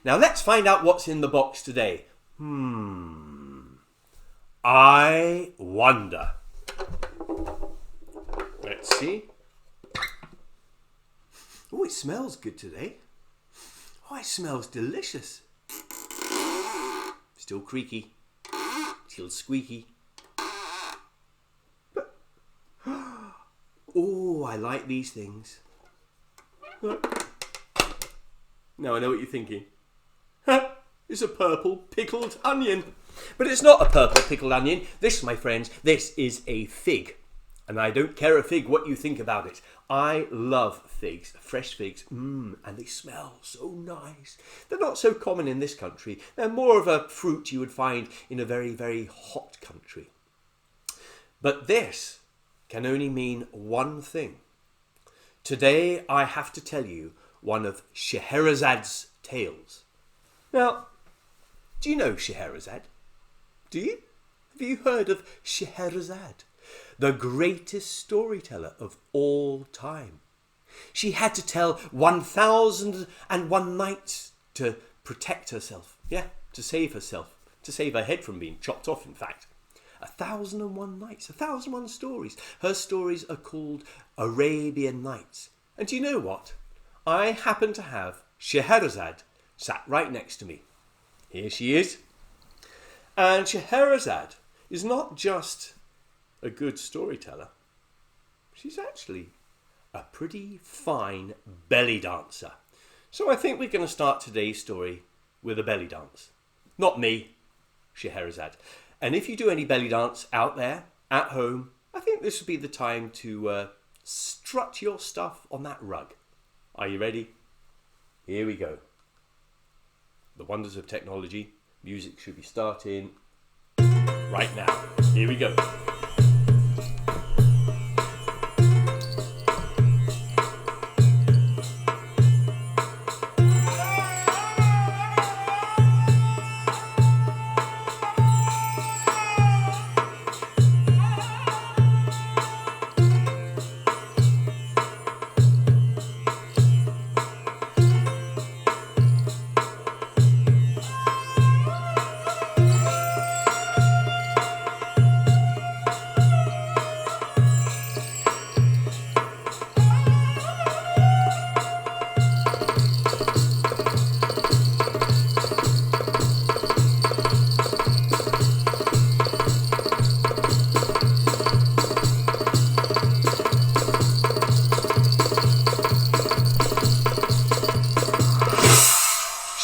Now let's find out what's in the box today. I wonder. Let's see. Oh, it smells good today. Oh, it smells delicious. Still creaky. Still squeaky. But, oh, I like these things. Look. Now I know what you're thinking. It's a purple pickled onion. But it's not a purple pickled onion. This, my friends, this is a fig. And I don't care a fig what you think about it. I love figs, fresh figs, and they smell so nice. They're not so common in this country. They're more of a fruit you would find in a very, very hot country. But this can only mean one thing. Today I have to tell you one of Scheherazad's tales. Now, do you know Scheherazade? Do you? Have you heard of Scheherazade? The greatest storyteller of all time. She had to tell 1,001 nights to protect herself. Yeah, to save herself. To save her head from being chopped off, in fact. 1,001 nights, 1,001 stories. Her stories are called Arabian Nights. And do you know what? I happen to have Scheherazade sat right next to me. Here she is. And Scheherazade is not just a good storyteller. She's actually a pretty fine belly dancer. So I think we're going to start today's story with a belly dance. Not me, Scheherazade. And if you do any belly dance out there, at home, I think this would be the time to strut your stuff on that rug. Are you ready? Here we go. The wonders of technology. Music should be starting right now. Here we go.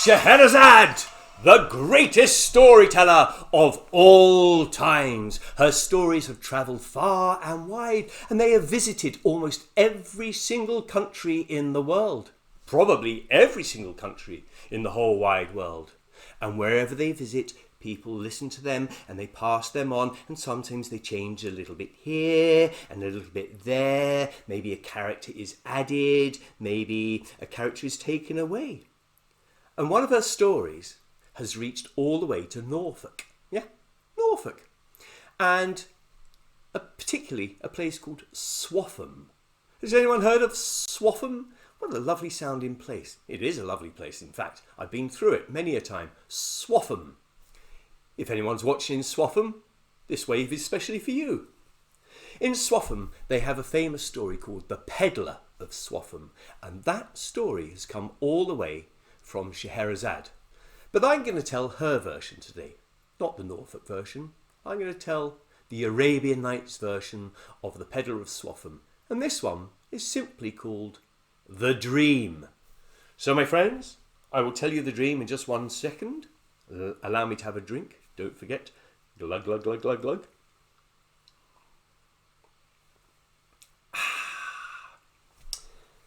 Scheherazade, the greatest storyteller of all times. Her stories have travelled far and wide, and they have visited almost every single country in the world. Probably every single country in the whole wide world. And wherever they visit, people listen to them and they pass them on, and sometimes they change a little bit here and a little bit there. Maybe a character is added, maybe a character is taken away. And one of her stories has reached all the way to Norfolk. Yeah, Norfolk. And particularly a place called Swaffham. Has anyone heard of Swaffham? What a lovely sounding place. It is a lovely place, in fact. I've been through it many a time. Swaffham. If anyone's watching in Swaffham, this wave is especially for you. In Swaffham, they have a famous story called The Pedlar of Swaffham. And that story has come all the way from Scheherazade. But I'm going to tell her version today, not the Norfolk version. I'm going to tell the Arabian Nights version of The Pedlar of Swaffham. And this one is simply called The Dream. So my friends, I will tell you the dream in just 1 second. Allow me to have a drink. Don't forget. Glug, glug, glug, glug, glug.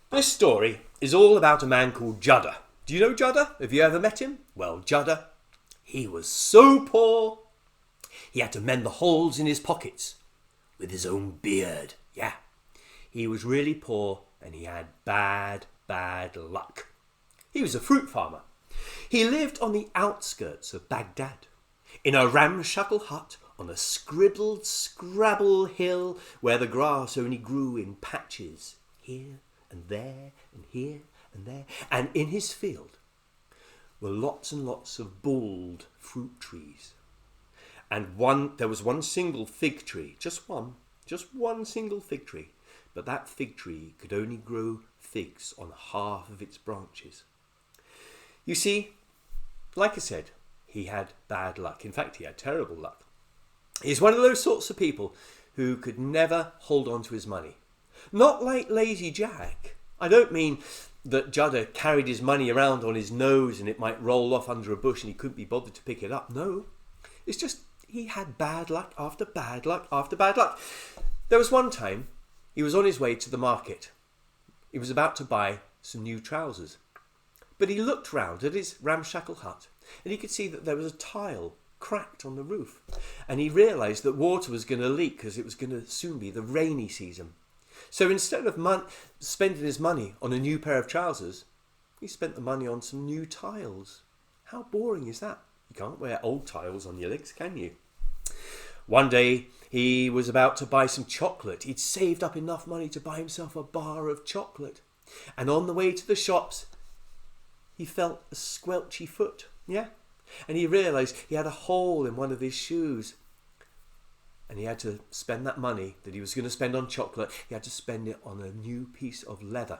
This story is all about a man called Judder. Do you know Judder? Have you ever met him? Well, Judder, he was so poor, he had to mend the holes in his pockets with his own beard. Yeah, he was really poor and he had bad luck. He was a fruit farmer. He lived on the outskirts of Baghdad, in a ramshackle hut on a scribbled scrabble hill where the grass only grew in patches, here and there and here and there. And in his field were lots and lots of bald fruit trees. And there was one single fig tree, just one single fig tree. But that fig tree could only grow figs on half of its branches. You see, like I said, he had bad luck. In fact, he had terrible luck. He's one of those sorts of people who could never hold on to his money. Not like Lazy Jack. I don't mean that Judder carried his money around on his nose and it might roll off under a bush and he couldn't be bothered to pick it up. No, it's just he had bad luck after bad luck after bad luck. There was one time he was on his way to the market. He was about to buy some new trousers. But he looked round at his ramshackle hut and he could see that there was a tile cracked on the roof. And he realised that water was going to leak because it was going to soon be the rainy season. So instead of spending his money on a new pair of trousers, he spent the money on some new tiles. How boring is that? You can't wear old tiles on your legs, can you? One day he was about to buy some chocolate. He'd saved up enough money to buy himself a bar of chocolate. And on the way to the shops, he felt a squelchy foot. Yeah? And he realised he had a hole in one of his shoes. And he had to spend that money that he was going to spend on chocolate, he had to spend it on a new piece of leather.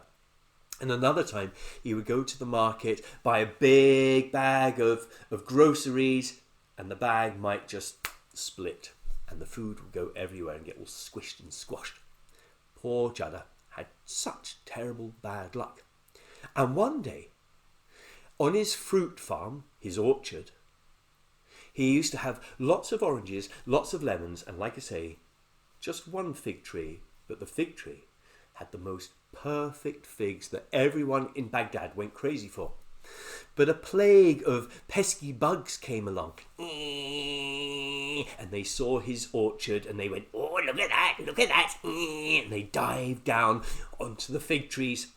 And another time he would go to the market, buy a big bag of groceries, and the bag might just split. And the food would go everywhere and get all squished and squashed. Poor Judder had such terrible bad luck. And one day, on his fruit farm, his orchard, he used to have lots of oranges, lots of lemons, and like I say, just one fig tree. But the fig tree had the most perfect figs that everyone in Baghdad went crazy for. But a plague of pesky bugs came along. And they saw his orchard and they went, oh, look at that, look at that. And they dived down onto the fig trees.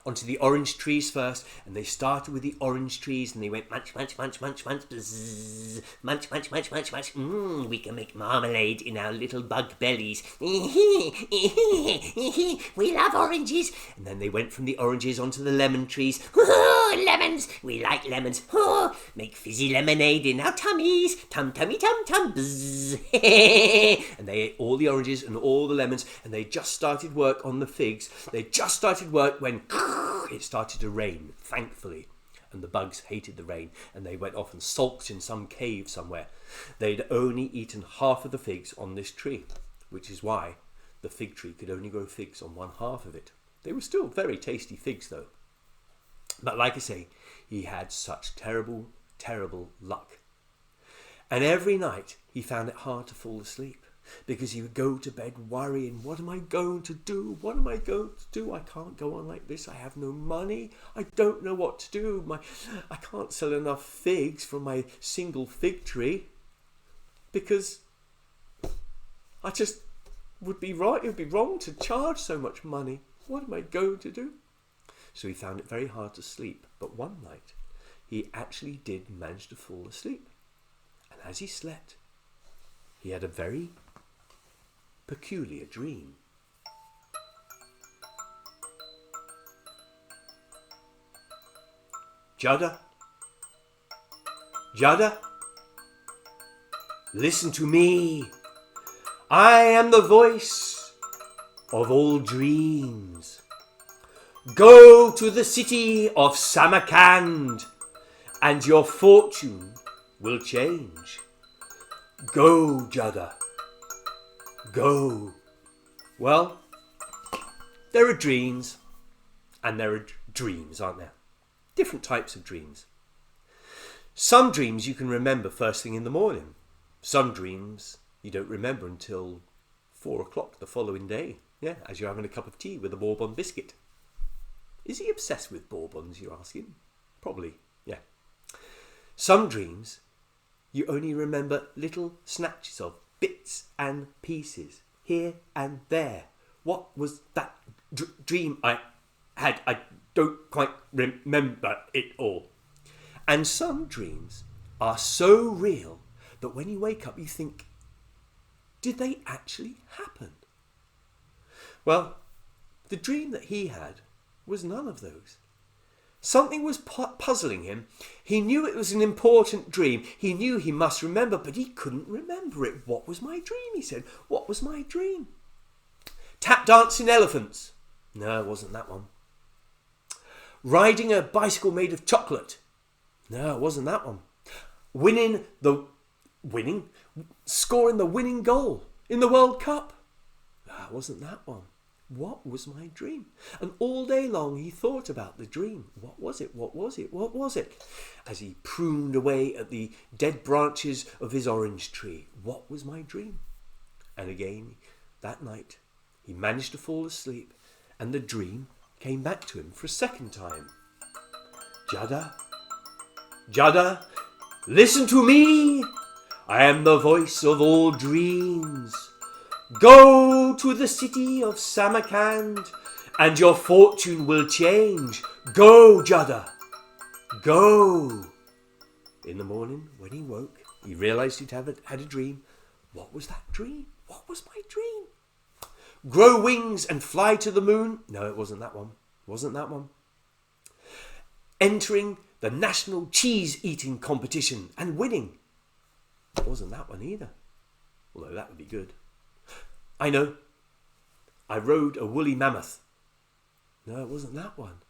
Onto the orange trees first, and they started with the orange trees, and they went munch, munch, munch, munch, munch, bzzz, munch, munch, munch, munch, munch. We can make marmalade in our little bug bellies. We love oranges. And then they went from the oranges onto the lemon trees. Lemons, we like lemons. Make fizzy lemonade in our tummies. Tum, tummy, tum, tum, bzzz. And they ate all the oranges and all the lemons, and they just started work on the figs. They just started work when it started to rain, thankfully. And the bugs hated the rain, and they went off and sulked in some cave somewhere. They'd only eaten half of the figs on this tree, which is why the fig tree could only grow figs on one half of it. They were still very tasty figs, though. But like I say, he had such terrible, terrible luck. And every night he found it hard to fall asleep, because he would go to bed worrying, what am I going to do? What am I going to do? I can't go on like this. I have no money. I don't know what to do. I can't sell enough figs from my single fig tree, because I just would be right. It would be wrong to charge so much money. What am I going to do? So he found it very hard to sleep. But one night he actually did manage to fall asleep. And as he slept, he had a very peculiar dream. Judder, Judder, listen to me. I am the voice of all dreams. Go to the city of Samarkand and your fortune will change. Go, Judder. Go. Well, there are dreams and there are dreams, aren't there? Different types of dreams. Some dreams you can remember first thing in the morning. Some dreams you don't remember until 4 o'clock the following day. Yeah, as you're having a cup of tea with a bourbon biscuit. Is he obsessed with bourbons, you're asking? Probably, yeah. Some dreams you only remember little snatches of, bits and pieces, here and there. What was that dream I had? I don't quite remember it all. And some dreams are so real that when you wake up you think, did they actually happen? Well, the dream that he had was none of those. Something was puzzling him. He knew it was an important dream. He knew he must remember, but he couldn't remember it. What was my dream, he said. What was my dream? Tap dancing elephants. No, it wasn't that one. Riding a bicycle made of chocolate. No, it wasn't that one. Scoring the winning goal in the World Cup. No, it wasn't that one. What was my dream? And all day long he thought about the dream. What was it? What was it? What was it? As he pruned away at the dead branches of his orange tree. What was my dream? And again, that night, he managed to fall asleep, and the dream came back to him for a second time. Judder, Judder, listen to me. I am the voice of all dreams. Go to the city of Samarkand, and your fortune will change. Go, Judder, go. In the morning, when he woke, he realised he'd had a dream. What was that dream? What was my dream? Grow wings and fly to the moon. No, it wasn't that one. Wasn't that one. Entering the national cheese eating competition and winning. It wasn't that one either. Although that would be good. I know. I rode a woolly mammoth. No, it wasn't that one.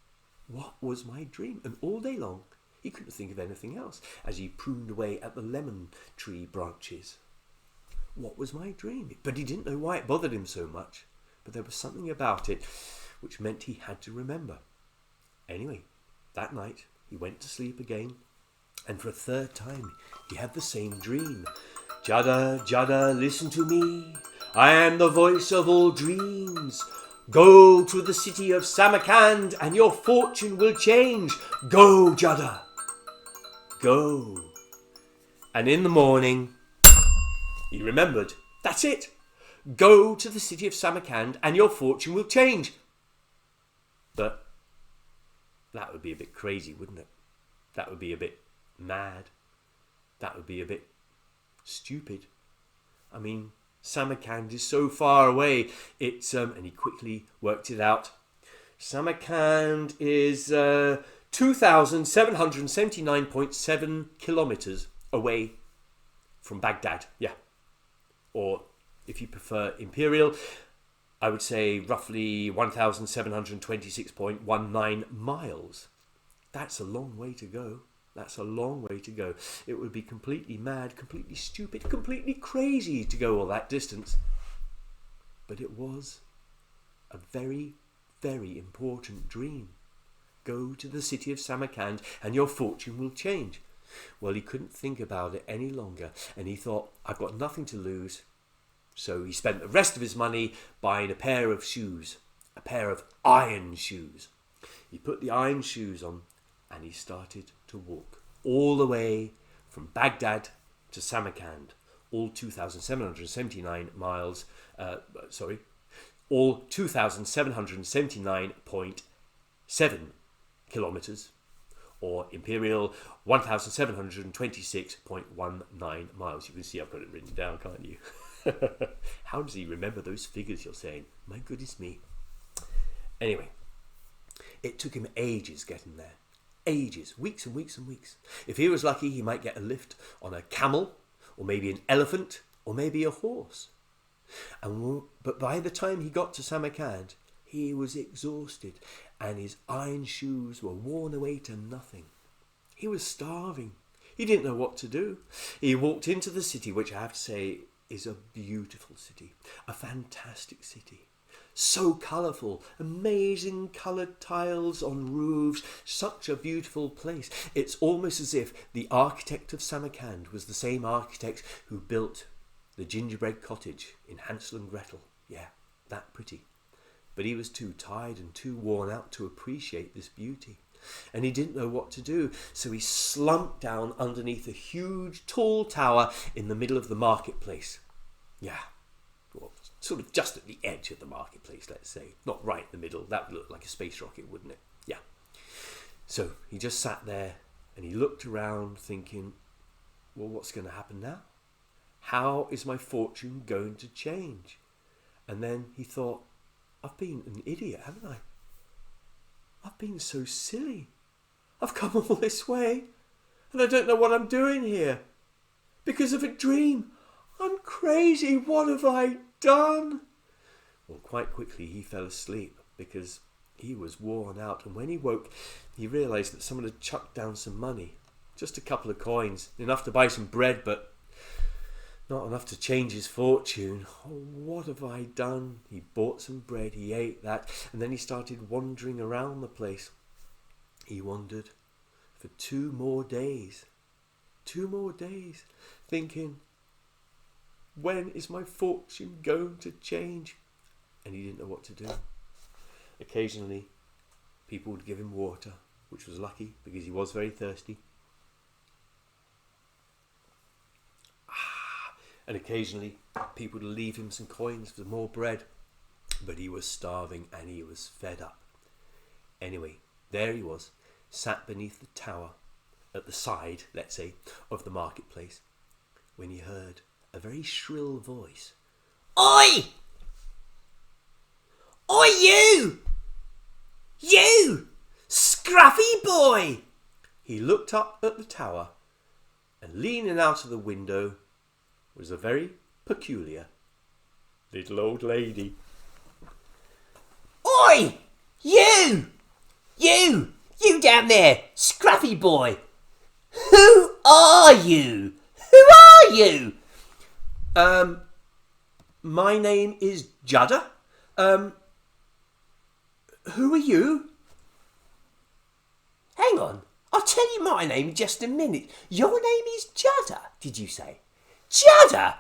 What was my dream? And all day long, he couldn't think of anything else as he pruned away at the lemon tree branches. What was my dream? But he didn't know why it bothered him so much. But there was something about it which meant he had to remember. Anyway, that night he went to sleep again, and for a third time he had the same dream. Judder, Judder, listen to me. I am the voice of all dreams. Go to the city of Samarkand, and your fortune will change. Go, Judder, go. And in the morning, he remembered. That's it. Go to the city of Samarkand and your fortune will change. But that would be a bit crazy, wouldn't it? That would be a bit mad. That would be a bit stupid. I mean, Samarkand is so far away. It's and he quickly worked it out. Samarkand is 2,779.7 kilometers away from Baghdad. Yeah. Or, if you prefer imperial, I would say roughly 1,726.19 miles. That's a long way to go. That's a long way to go. It would be completely mad, completely stupid, completely crazy to go all that distance. But it was a very, very important dream. Go to the city of Samarkand and your fortune will change. Well, he couldn't think about it any longer, and he thought, I've got nothing to lose. So he spent the rest of his money buying a pair of shoes, a pair of iron shoes. He put the iron shoes on and he started to walk all the way from Baghdad to Samarkand, all 2,779 miles, all 2,779.7 kilometres, or imperial 1,726.19 miles. You can see I've got it written down, can't you? How does he remember those figures, you're saying? My goodness me. Anyway, it took him ages getting there. Ages, weeks and weeks and weeks. If he was lucky, he might get a lift on a camel, or maybe an elephant, or maybe a horse. But by the time he got to Samarkand, he was exhausted, and his iron shoes were worn away to nothing. He was starving. He didn't know what to do. He walked into the city, which I have to say is a beautiful city, a fantastic city. So colourful, amazing coloured tiles on roofs, such a beautiful place. It's almost as if the architect of Samarkand was the same architect who built the gingerbread cottage in Hansel and Gretel. Yeah, that pretty. But he was too tired and too worn out to appreciate this beauty. And he didn't know what to do, so he slumped down underneath a huge tall tower in the middle of the marketplace. Yeah, well, sort of just at the edge of the marketplace, let's say. Not right in the middle. That would look like a space rocket, wouldn't it? Yeah. So he just sat there and he looked around thinking, well, what's going to happen now? How is my fortune going to change? And then he thought, I've been an idiot, haven't I? I've been so silly. I've come all this way, and I don't know what I'm doing here. Because of a dream. I'm crazy. What have I done? Well, quite quickly he fell asleep because he was worn out, and when he woke, he realised that someone had chucked down some money. Just a couple of coins, enough to buy some bread, but not enough to change his fortune. Oh, what have I done? He bought some bread, he ate that, and then he started wandering around the place. He wandered for 2 more days. 2 more days, thinking, when is my fortune going to change? And he didn't know what to do. Occasionally, people would give him water, which was lucky because he was very thirsty. And occasionally, people would leave him some coins for more bread. But he was starving and he was fed up. Anyway, there he was, sat beneath the tower, at the side, let's say, of the marketplace, when he heard a very shrill voice. Oi! Oi, you! You! Scruffy boy! He looked up at the tower, and leaning out of the window was a very peculiar little old lady. Oi! You! You! You down there, Scruffy boy! Who are you? Who are you? My name is Judder. Who are you? Hang on, I'll tell you my name in just a minute. Your name is Judder, did you say? Judder?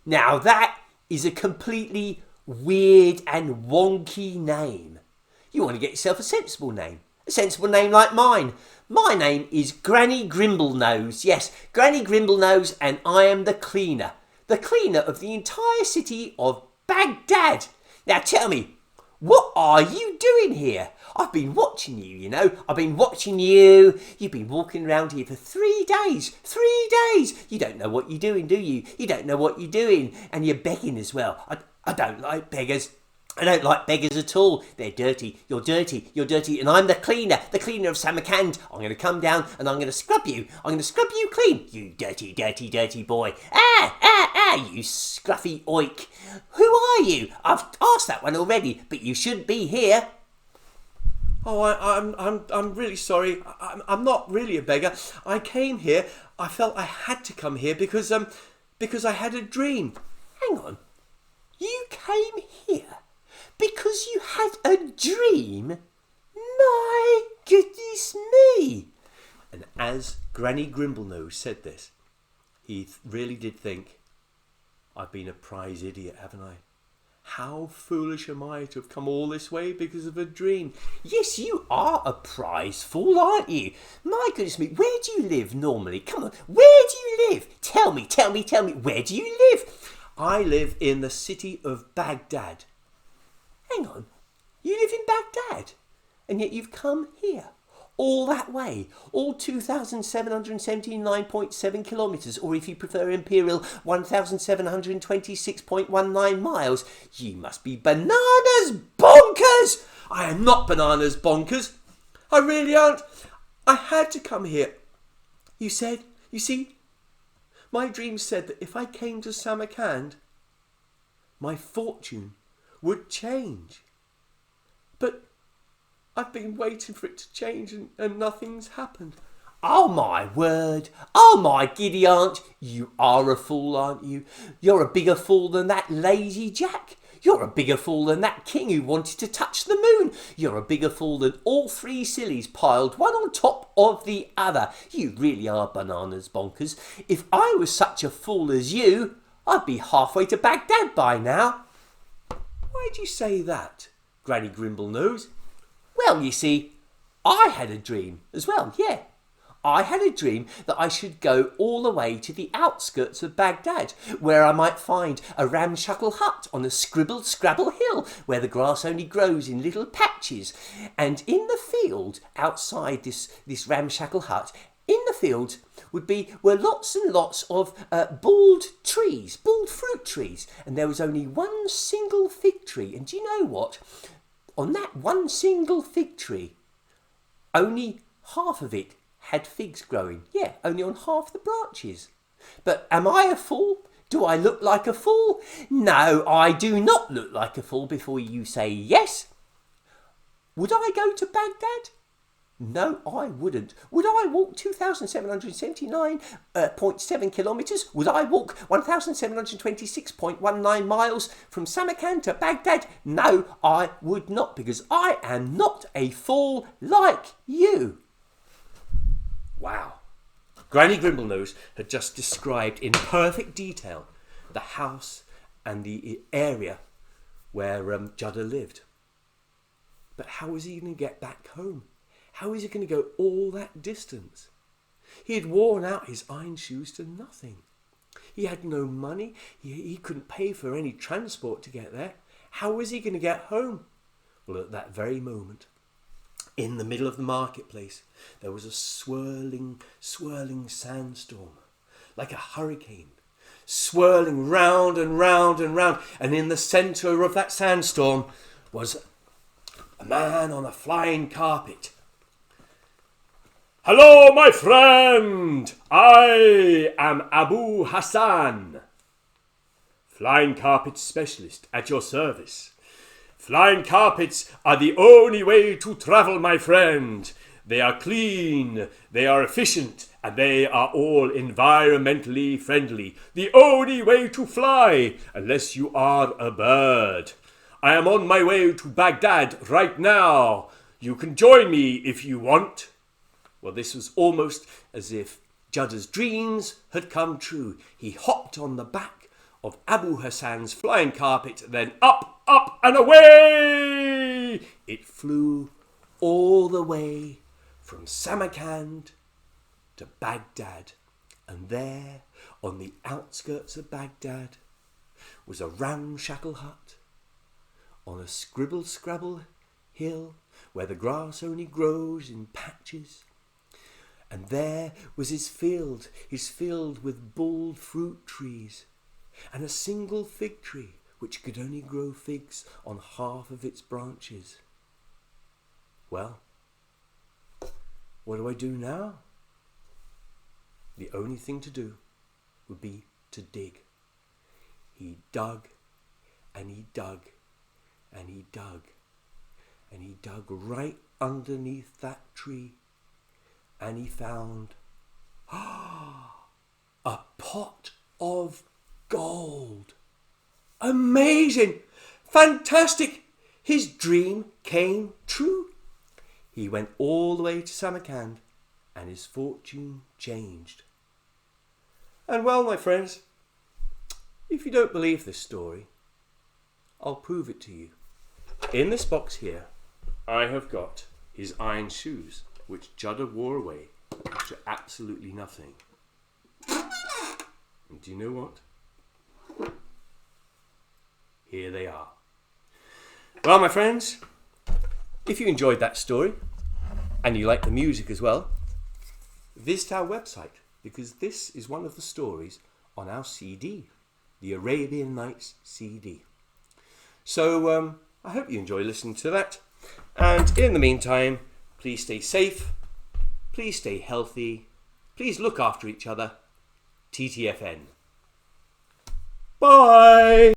Now that is a completely weird and wonky name. You want to get yourself a sensible name. A sensible name like mine. My name is Granny Grimblenose. Yes, Granny Grimblenose, and I am the cleaner. The cleaner of the entire city of Baghdad. Now tell me, what are you doing here? I've been watching you, you know. I've been watching you. You've been walking around here for 3 days. 3 days. You don't know what you're doing, do you? You don't know what you're doing. And you're begging as well. I don't like beggars. I don't like beggars at all. They're dirty. You're dirty. You're dirty. And I'm the cleaner of Samarkand. I'm going to come down and I'm going to scrub you. I'm going to scrub you clean. You dirty, dirty, dirty boy. You scruffy oik. Who are you? I've asked that one already, but you shouldn't be here. Oh, I'm really sorry. I'm not really a beggar. I came here. I felt I had to come here because I had a dream. Hang on. You came here because you had a dream? My goodness me! And as Granny Grimblenose said this, he really did think, I've been a prize idiot, haven't I? How foolish am I to have come all this way because of a dream? Yes, you are a prize fool, aren't you? My goodness me, where do you live normally? Come on, where do you live? Tell me, where do you live? I live in the city of Baghdad. Hang on, you live in Baghdad, and yet you've come here, all that way, all 2,779.7 kilometres, or if you prefer imperial, 1,726.19 miles. You must be bananas bonkers! I am not bananas bonkers. I really aren't. I had to come here. You see, my dream said that if I came to Samarkand, my fortune would change. But I've been waiting for it to change and nothing's happened. Oh my word. Oh my giddy aunt. You are a fool, aren't you? You're a bigger fool than that lazy Jack. You're a bigger fool than that king who wanted to touch the moon. You're a bigger fool than all 3 sillies piled one on top of the other. You really are bananas bonkers. If I was such a fool as you, I'd be halfway to Baghdad by now. Why'd you say that, Granny Grimblenose? Well, you see, I had a dream as well, yeah. I had a dream that I should go all the way to the outskirts of Baghdad, where I might find a ramshackle hut on a scrabble hill, where the grass only grows in little patches. And in the field, outside this ramshackle hut, in the field were lots and lots of bald fruit trees. And there was only one single fig tree. And do you know what? On that one single fig tree, only half of it had figs growing. Yeah, only on half the branches. But am I a fool? Do I look like a fool? No, I do not look like a fool before you say yes. Would I go to Baghdad? No, I wouldn't. Would I walk 2,779.7 kilometres? Would I walk 1,726.19 miles from Samarkand to Baghdad? No, I would not, because I am not a fool like you. Wow. Granny Grimblenose had just described in perfect detail the house and the area where Judder lived. But how was he going to get back home? How was he going to go all that distance? He had worn out his iron shoes to nothing. He had no money. He couldn't pay for any transport to get there. How was he going to get home? Well, at that very moment, in the middle of the marketplace, there was a swirling sandstorm, like a hurricane, swirling round and round and round. And in the centre of that sandstorm was a man on a flying carpet. "Hello, my friend! I am Abu Hassan, flying carpet specialist at your service. Flying carpets are the only way to travel, my friend. They are clean, they are efficient, and they are all environmentally friendly. The only way to fly, unless you are a bird. I am on my way to Baghdad right now. You can join me if you want." Well, this was almost as if Judder's dreams had come true. He hopped on the back of Abu Hassan's flying carpet, then up, up and away! It flew all the way from Samarkand to Baghdad. And there, on the outskirts of Baghdad, was a ramshackle hut on a scribble-scrabble hill where the grass only grows in patches. And there was his field with bald fruit trees, and a single fig tree which could only grow figs on half of its branches. Well, what do I do now? The only thing to do would be to dig. He dug, and he dug, and he dug, and he dug right underneath that tree. And he found a pot of gold. Amazing! Fantastic! His dream came true. He went all the way to Samarkand and his fortune changed. And well, my friends, if you don't believe this story, I'll prove it to you. In this box here, I have got his iron shoes, which Judder wore away to absolutely nothing. And do you know what? Here they are. Well, my friends, if you enjoyed that story, and you like the music as well, visit our website, because this is one of the stories on our CD, the Arabian Nights CD. So I hope you enjoy listening to that. And in the meantime, please stay safe, please stay healthy, please look after each other. TTFN. Bye!